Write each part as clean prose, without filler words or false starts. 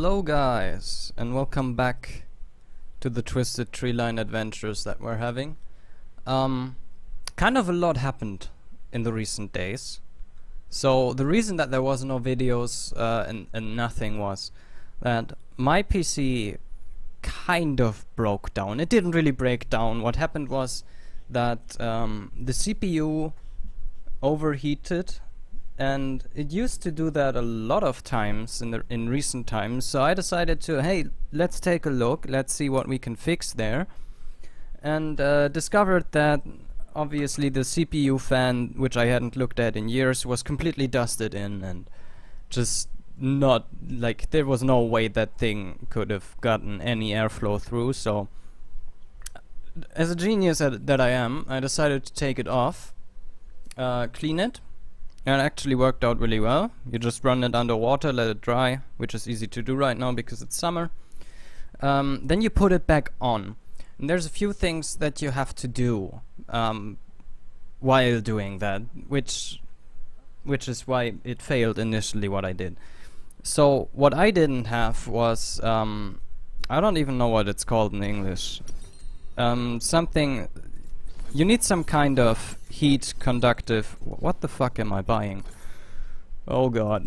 Hello guys, and welcome back to the twisted Treeline adventures that we're having. Kind of a lot happened in the recent days. So the reason that there was no videos and nothing was that my PC kind of broke down. It didn't really break down. What happened was that the CPU overheated, and it used to do that a lot of times in recent times. So I decided to, hey, let's take a look, let's see what we can fix there, and discovered that obviously the CPU fan, which I hadn't looked at in years, was completely dusted in and just not, like, there was no way that thing could have gotten any airflow through. So as a genius that I am, I decided to take it off, clean it. And it actually worked out really well. You just run it under water, let it dry, which is easy to do right now because it's summer. Then you put it back on. And there's a few things that you have to do while doing that, which is why it failed initially what I did. So what I didn't have was, I don't even know what it's called in English. Something... You need some kind of heat conductive... What the fuck am I buying? Oh god.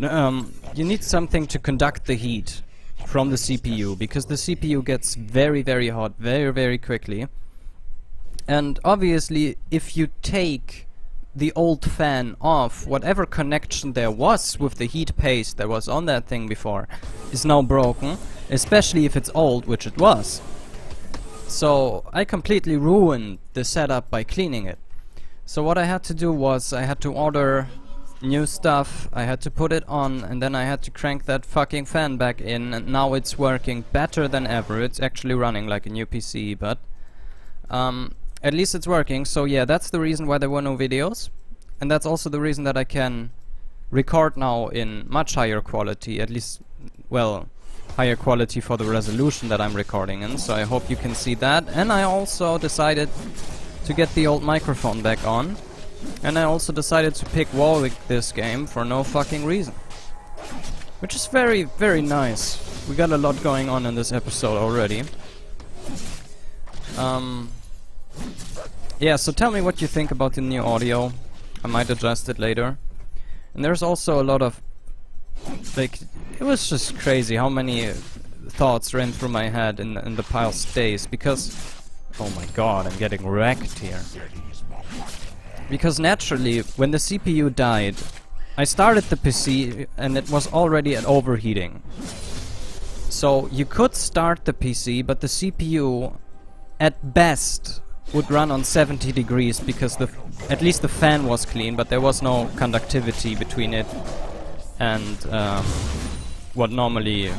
You need something to conduct the heat from the CPU, because the CPU gets very, very hot very, very quickly. And obviously, if you take the old fan off, whatever connection there was with the heat paste that was on that thing before is now broken, especially if it's old, which it was. So I completely ruined the setup by cleaning it. So what I had to do was I had to order new stuff, I had to put it on, and then I had to crank that fucking fan back in, and now it's working better than ever. It's actually running like a new PC, but at least it's working. So yeah, that's the reason why there were no videos, and that's also the reason that I can record now in much higher quality, at least, well, higher quality for the resolution that I'm recording in, so I hope you can see that. And I also decided to get the old microphone back on, and I also decided to pick Warwick this game for no fucking reason, which is very, very nice. We got a lot going on in this episode already. Yeah, so tell me what you think about the new audio. I might adjust it later. And there's also a lot of, like, it was just crazy how many thoughts ran through my head in the past days, because, oh my god, I'm getting wrecked here. Because naturally, when the CPU died, I started the PC and it was already at overheating. So you could start the PC, but the CPU at best would run on 70 degrees because at least the fan was clean, but there was no conductivity between it and what normally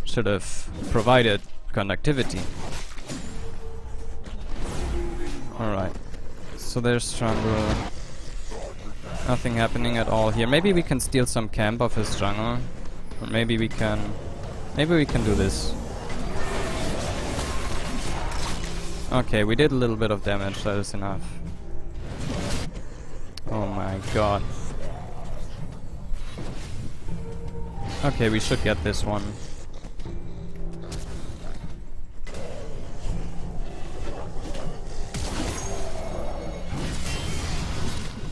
should have provided conductivity. Alright, so there's jungle. Nothing happening at all here. Maybe we can steal some camp of his jungle. Or maybe we can do this. Okay, we did a little bit of damage, that is enough. Oh my god. Okay, we should get this one.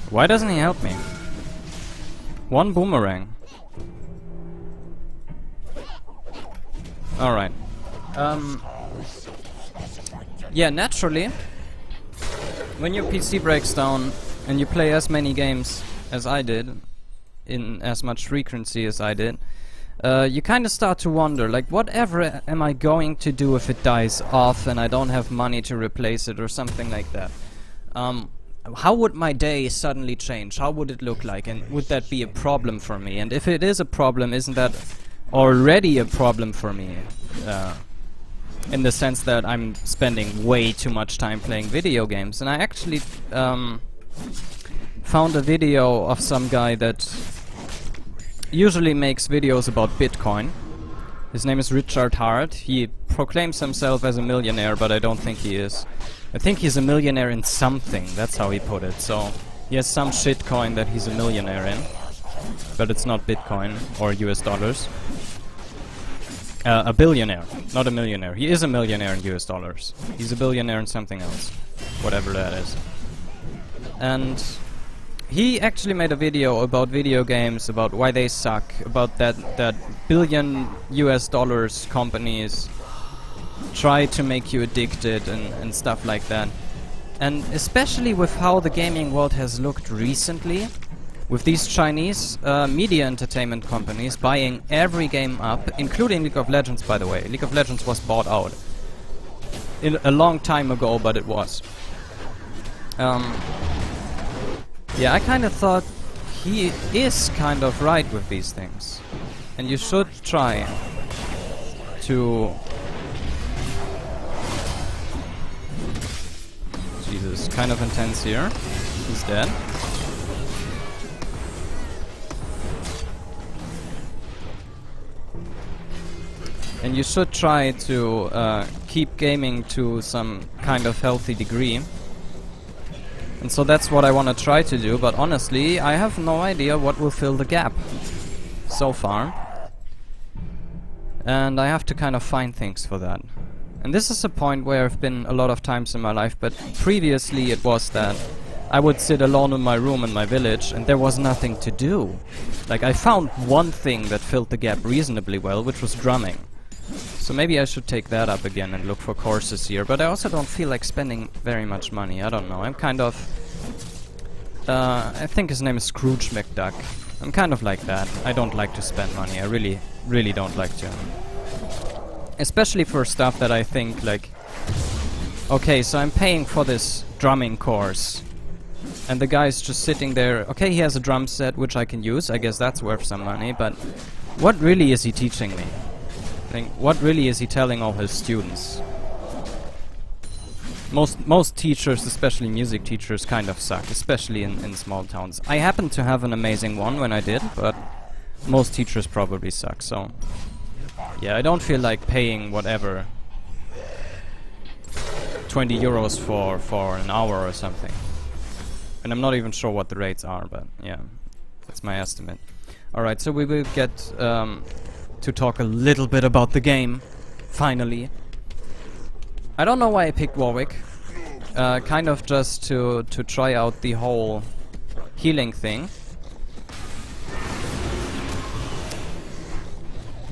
Why doesn't he help me? One boomerang. Alright. Yeah, naturally, when your PC breaks down and you play as many games as I did, in as much frequency as I did, you kind of start to wonder, like, whatever am I going to do if it dies off and I don't have money to replace it or something like that? How would my day suddenly change? How would it look like? And would that be a problem for me? And if it is a problem, isn't that already a problem for me? In the sense that I'm spending way too much time playing video games. And I actually found a video of some guy that usually makes videos about Bitcoin. His name is Richard Hart. He proclaims himself as a millionaire, but I don't think he is. I think he's a millionaire in something, that's how he put it. So he has some shitcoin that he's a millionaire in, but it's not Bitcoin or US dollars. A billionaire, not a millionaire. He is a millionaire in US dollars. He's a billionaire in something else. Whatever that is. And he actually made a video about video games, about why they suck, about that billion US dollars companies try to make you addicted and stuff like that. And especially with how the gaming world has looked recently, with these Chinese media entertainment companies buying every game up, including League of Legends, by the way. League of Legends was bought out a long time ago, but it was. Yeah, I kind of thought he is kind of right with these things. And you should try to... Jesus, kind of intense here. He's dead. And you should try to keep gaming to some kind of healthy degree. And so that's what I want to try to do, but honestly, I have no idea what will fill the gap so far. And I have to kind of find things for that. And this is a point where I've been a lot of times in my life, but previously it was that I would sit alone in my room in my village and there was nothing to do. Like, I found one thing that filled the gap reasonably well, which was drumming. So maybe I should take that up again and look for courses here, but I also don't feel like spending very much money. I don't know, I'm kind of... I think his name is Scrooge McDuck. I'm kind of like that. I don't like to spend money. I really, really don't like to. Especially for stuff that I think, like... Okay, so I'm paying for this drumming course. And the guy's just sitting there. Okay, he has a drum set, which I can use. I guess that's worth some money, but... What really is he teaching me? What really is he telling all his students? Most teachers, especially music teachers, kind of suck, especially in small towns. I happened to have an amazing one when I did, but most teachers probably suck, so... Yeah, I don't feel like paying whatever 20 euros for an hour or something. And I'm not even sure what the rates are, but yeah, that's my estimate. Alright, so we will get... to talk a little bit about the game, finally. I don't know why I picked Warwick. Kind of just to try out the whole healing thing.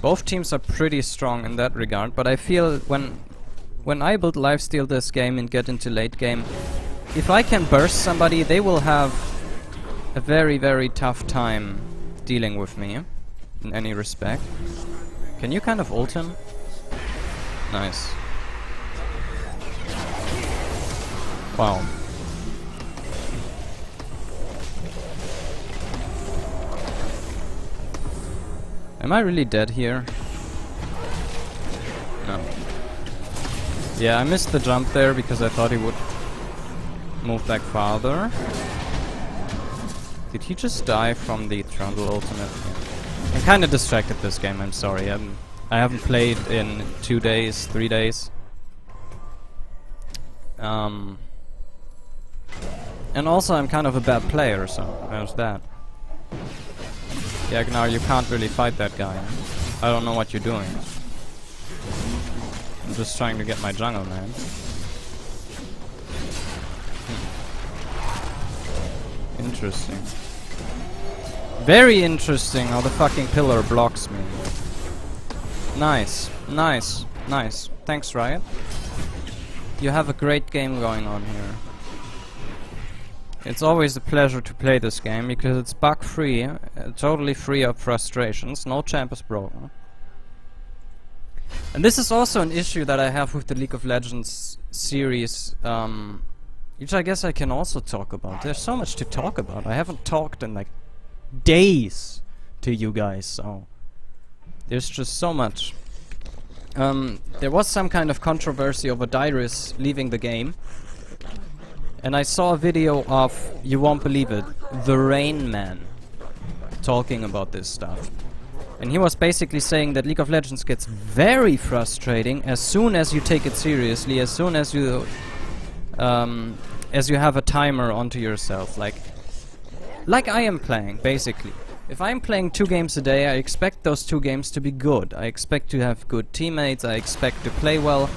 Both teams are pretty strong in that regard, but I feel when I build lifesteal this game and get into late game, if I can burst somebody, they will have a very, very tough time dealing with me. In any respect. Can you kind of ult him? Nice. Wow. Am I really dead here? No. Yeah, I missed the jump there because I thought he would move back farther. Did he just die from the Trundle ultimate? I'm kinda distracted this game, I'm sorry. I haven't played in 2 days, 3 days. And also I'm kind of a bad player, so there's that. Yeah, now you can't really fight that guy. I don't know what you're doing. I'm just trying to get my jungle, man. Interesting. Very interesting how the fucking pillar blocks me. Nice, nice, nice. Thanks, Riot. You have a great game going on here. It's always a pleasure to play this game because it's bug free, totally free of frustrations, no champ is broken. And this is also an issue that I have with the League of Legends series, which I guess I can also talk about. There's so much to talk about. I haven't talked in like days to you guys, so there's just so much. There was some kind of controversy over Dyrus leaving the game, and I saw a video of, you won't believe it, the Rain Man talking about this stuff. And he was basically saying that League of Legends gets very frustrating as soon as you take it seriously, as soon as you have a timer onto yourself, like I am playing, basically. If I'm playing 2 games a day, I expect those 2 games to be good. I expect to have good teammates, I expect to play well.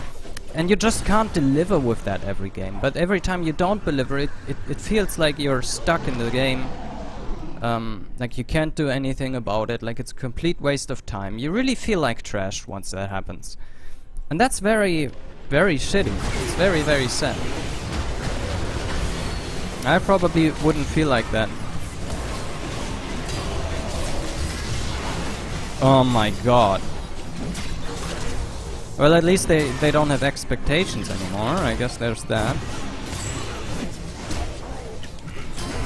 And you just can't deliver with that every game. But every time you don't deliver, it feels like you're stuck in the game. Like you can't do anything about it, like it's a complete waste of time. You really feel like trash once that happens. And that's very, very shitty. It's very, very sad. I probably wouldn't feel like that. Oh my god. Well, at least they don't have expectations anymore. I guess there's that.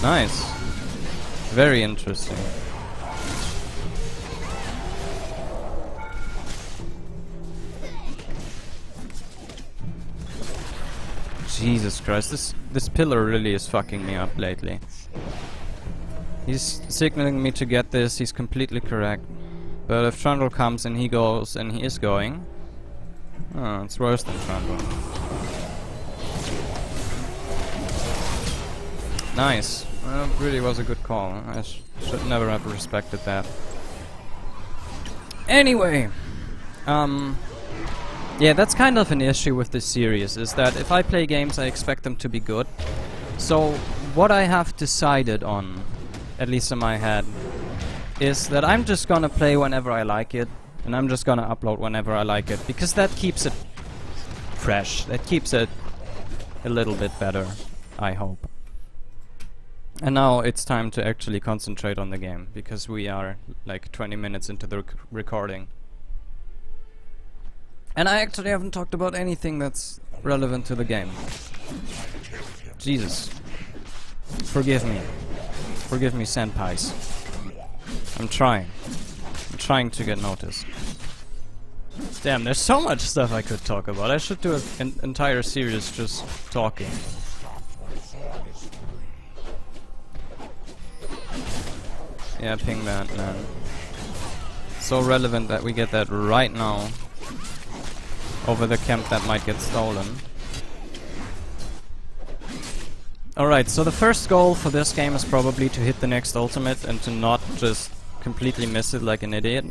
Nice. Very interesting. Jesus Christ, this pillar really is fucking me up lately. He's signaling me to get this, he's completely correct. But if Trundle comes and he goes, and he is going... Oh, it's worse than Trundle. Nice. Well, really was a good call. I should never have respected that. Anyway, yeah, that's kind of an issue with this series, is that if I play games, I expect them to be good. So, what I have decided on, at least in my head, is that I'm just gonna play whenever I like it, and I'm just gonna upload whenever I like it, because that keeps it fresh, that keeps it a little bit better, I hope. And now it's time to actually concentrate on the game, because we are like 20 minutes into the recording. And I actually haven't talked about anything that's relevant to the game. Jesus. Forgive me. Forgive me, senpais. I'm trying. I'm trying to get noticed. Damn, there's so much stuff I could talk about. I should do an entire series just talking. Yeah, ping that, man. So relevant that we get that right now. Over the camp that might get stolen. Alright, so the first goal for this game is probably to hit the next ultimate and to not just completely miss it like an idiot.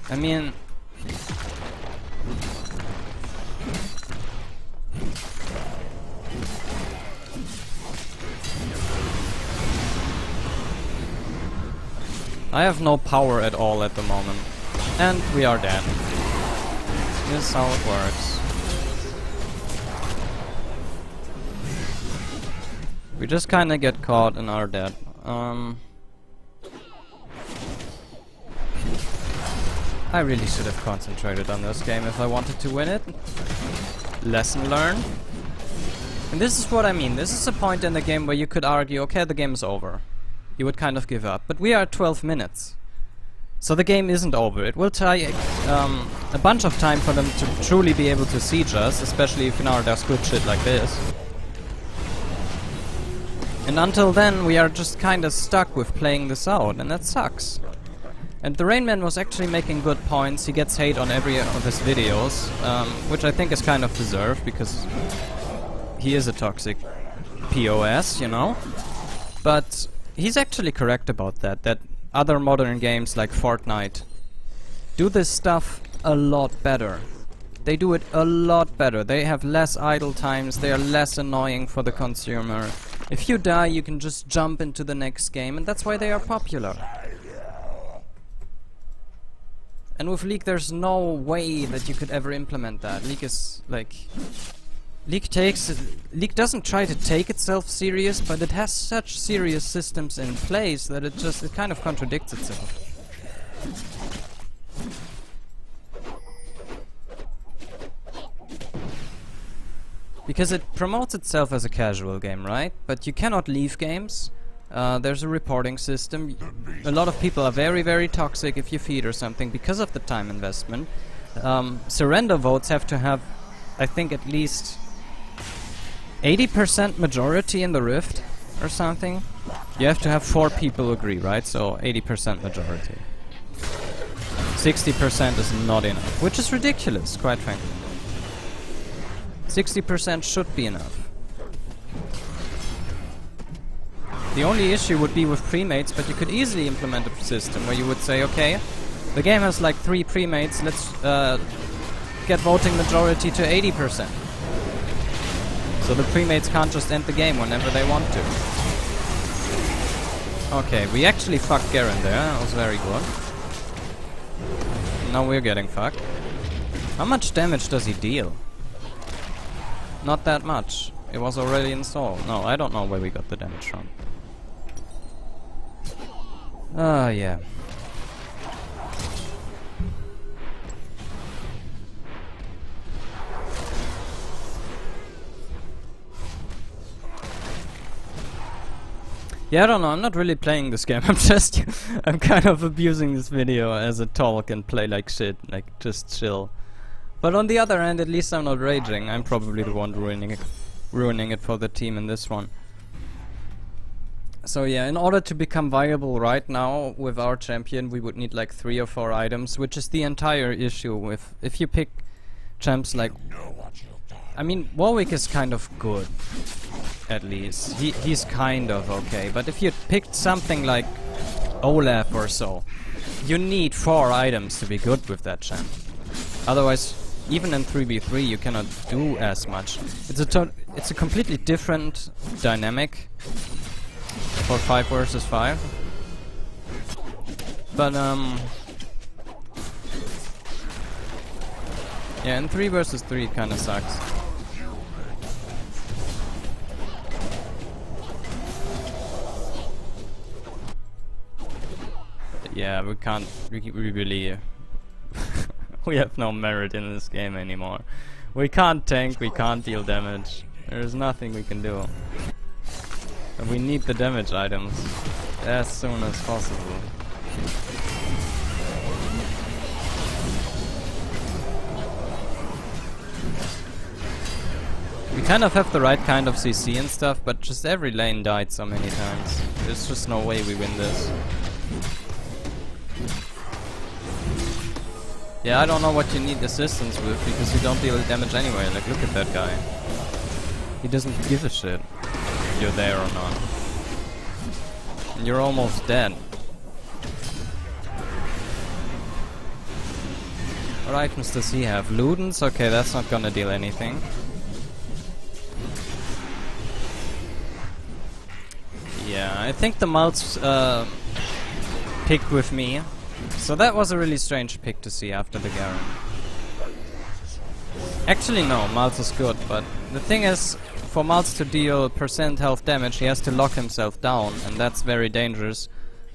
I mean... I have no power at all at the moment. And we are dead. This is how it works. We just kinda get caught and are dead. I really should have concentrated on this game if I wanted to win it. Lesson learned. And this is what I mean. This is a point in the game where you could argue, okay, the game is over. You would kind of give up. But we are at 12 minutes. So the game isn't over. It will take a bunch of time for them to truly be able to siege us, especially if now there's good shit like this. And until then, we are just kinda stuck with playing this out, and that sucks. And the Rainman was actually making good points. He gets hate on every of his videos, which I think is kind of deserved, because he is a toxic POS, you know? But he's actually correct about that, that other modern games like Fortnite do this stuff a lot better. They do it a lot better. They have less idle times, they are less annoying for the consumer. If you die, you can just jump into the next game, and that's why they are popular. And with League, there's no way that you could ever implement that. League is like... League doesn't try to take itself serious, but it has such serious systems in place that it kind of contradicts itself. Because it promotes itself as a casual game, right? But you cannot leave games. There's a reporting system. A lot of people are very, very toxic if you feed or something because of the time investment. Surrender votes have to have, I think, at least 80% majority in the Rift or something. You have to have 4 people agree, right? So 80% majority. 60% is not enough, which is ridiculous, quite frankly. 60% should be enough. The only issue would be with premates, but you could easily implement a system where you would say, okay, the game has like 3 premates, let's get voting majority to 80%. So the premates can't just end the game whenever they want to. Okay, we actually fucked Garen there, that was very good. Now we're getting fucked. How much damage does he deal? Not that much. It was already installed. No, I don't know where we got the damage from. Ah, yeah. Yeah, I don't know, I'm not really playing this game, I'm kind of abusing this video as a talk and play like shit, like just chill. But on the other hand, at least I'm not raging, I'm probably the one ruining it for the team in this one. So yeah, in order to become viable right now with our champion, we would need like 3 or 4 items, which is the entire issue with, if you pick champs like, I mean, Warwick is kind of good. At least. He's kind of okay, but if you picked something like Olaf or so, you need 4 items to be good with that champ. Otherwise, even in 3v3 you cannot do as much. It's a completely different dynamic for 5 versus 5. But yeah, in 3 versus 3 it kinda sucks. Yeah, we can't, we really, we have no merit in this game anymore. We can't tank, we can't deal damage. There's nothing we can do. And we need the damage items as soon as possible. We kind of have the right kind of CC and stuff, but just every lane died so many times. There's just no way we win this. Yeah, I don't know what you need assistance with, because you don't deal damage anyway. Like, look at that guy. He doesn't give a shit if you're there or not. And you're almost dead. What items does he have? Ludens? Okay, that's not gonna deal anything. Yeah, I think the Maltz picked with me. So that was a really strange pick to see after the Garen. Actually no, Maltz is good, but the thing is, for Maltz to deal % health damage, he has to lock himself down, and that's very dangerous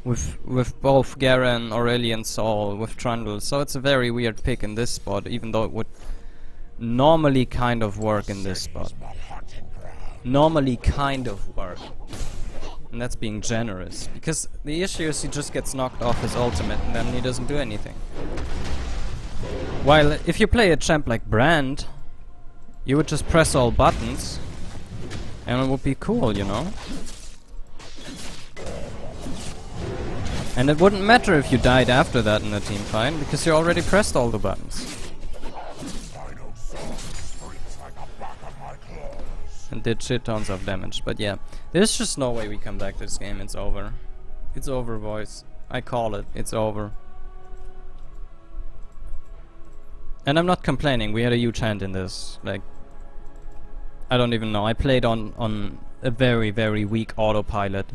with both Garen, Aurelion, Sol, with Trundle. So it's a very weird pick in this spot, even though it would normally kind of work in this spot. Normally kind of work. And that's being generous, because the issue is he just gets knocked off his ultimate and then he doesn't do anything. While if you play a champ like Brand, you would just press all buttons and it would be cool, you know? And it wouldn't matter if you died after that in a team fight, because you already pressed all the buttons. And did shit tons of damage, but yeah. There's just no way we come back this game, it's over. It's over, boys. I call it, it's over. And I'm not complaining, we had a huge hand in this. Like, I don't even know, I played on a very, very weak autopilot.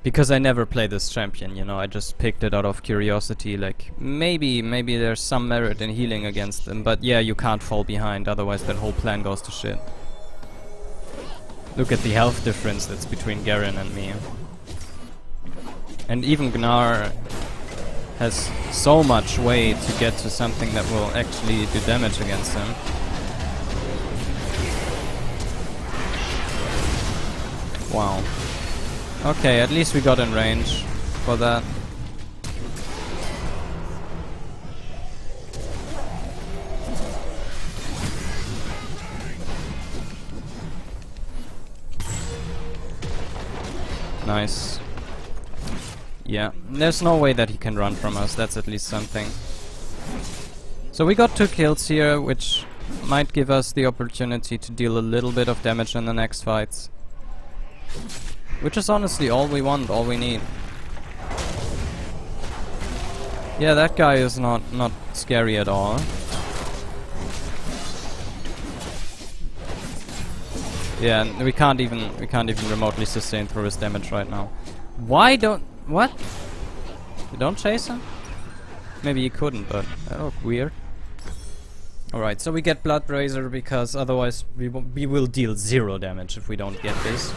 Because I never played this champion, you know, I just picked it out of curiosity, like, maybe there's some merit in healing against them, but yeah, you can't fall behind, otherwise that whole plan goes to shit. Look at the health difference that's between Garen and me. And even Gnar has so much way to get to something that will actually do damage against him. Wow. Okay, at least we got in range for that. Nice. Yeah, there's no way that he can run from us, that's at least something. So we got 2 kills here, which might give us the opportunity to deal a little bit of damage in the next fights. Which is honestly all we want, all we need. Yeah, that guy is not scary at all. Yeah, and we can't even remotely sustain through his damage right now. Why don't... What? You don't chase him? Maybe you couldn't, but that looked weird. Alright, so we get Blood Brazier because otherwise we will deal 0 damage if we don't get this.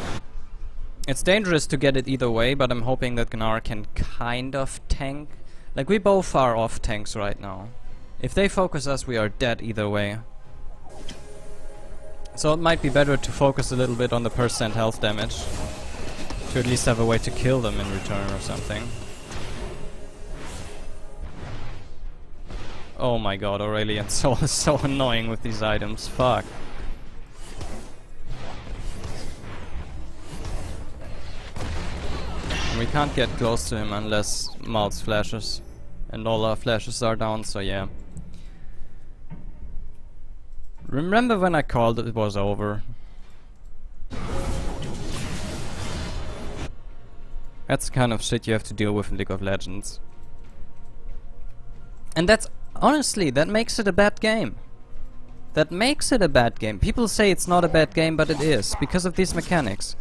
It's dangerous to get it either way, but I'm hoping that Gnar can kind of tank. Like, we both are off tanks right now. If they focus us, we are dead either way. So it might be better to focus a little bit on the percent health damage. To at least have a way to kill them in return or something. Oh my god, Aurelian's so annoying with these items. Fuck. And we can't get close to him unless Mal's flashes. And all our flashes are down, so yeah. Remember when I called it was over? That's the kind of shit you have to deal with in League of Legends. And that's... honestly, that makes it a bad game. That makes it a bad game. People say it's not a bad game, but it is. Because of these mechanics.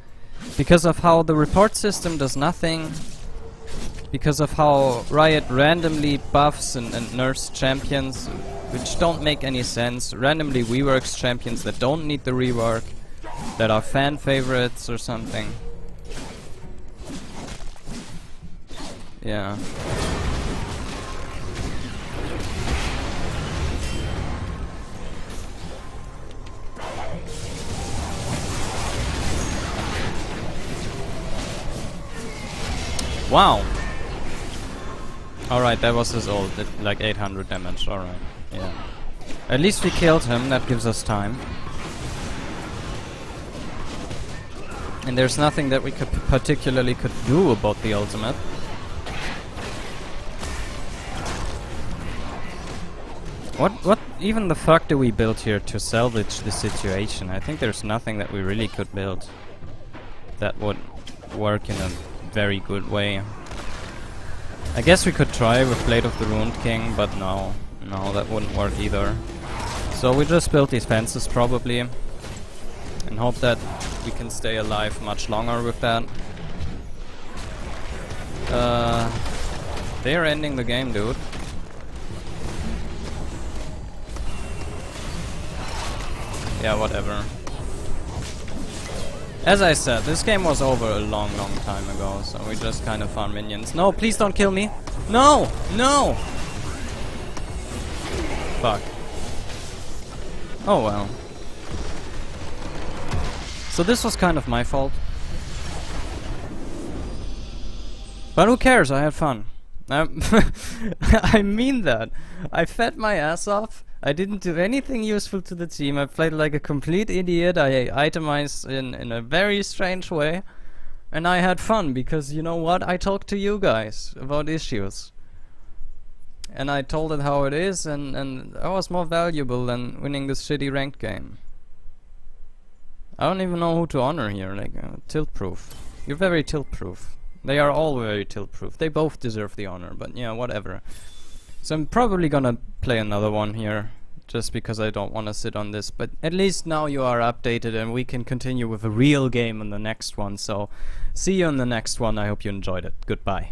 Because of how the report system does nothing. Because of how Riot randomly buffs and nerfs champions, which don't make any sense. Randomly reworks champions that don't need the rework. That are fan favorites or something. Yeah. Wow. Alright, that was his ult. Did like 800 damage. Alright. Yeah. At least we killed him. That gives us time. And there's nothing that we could particularly do about the ultimate. What even the fuck do we build here to salvage the situation? I think there's nothing that we really could build that would work in a very good way. I guess we could try with Blade of the Ruined King, but no, that wouldn't work either. So we just build these fences probably, and hope that we can stay alive much longer with that. They're ending the game, dude. Yeah, whatever. As I said, this game was over a long time ago, so we just kind of farm minions. No, please don't kill me! No! No! Fuck. Oh well. So this was kind of my fault. But who cares, I had fun. I mean that. I fed my ass off. I didn't do anything useful to the team. I played like a complete idiot. I itemized in a very strange way. And I had fun because, you know what? I talked to you guys about issues. And I told it how it is, and I was more valuable than winning this shitty ranked game. I don't even know who to honor here. Like, tilt-proof. You're very tilt-proof. They are all very tilt-proof. They both deserve the honor, but yeah, whatever. So I'm probably gonna play another one here, just because I don't want to sit on this. But at least now you are updated and we can continue with a real game in the next one. So see you in the next one. I hope you enjoyed it. Goodbye.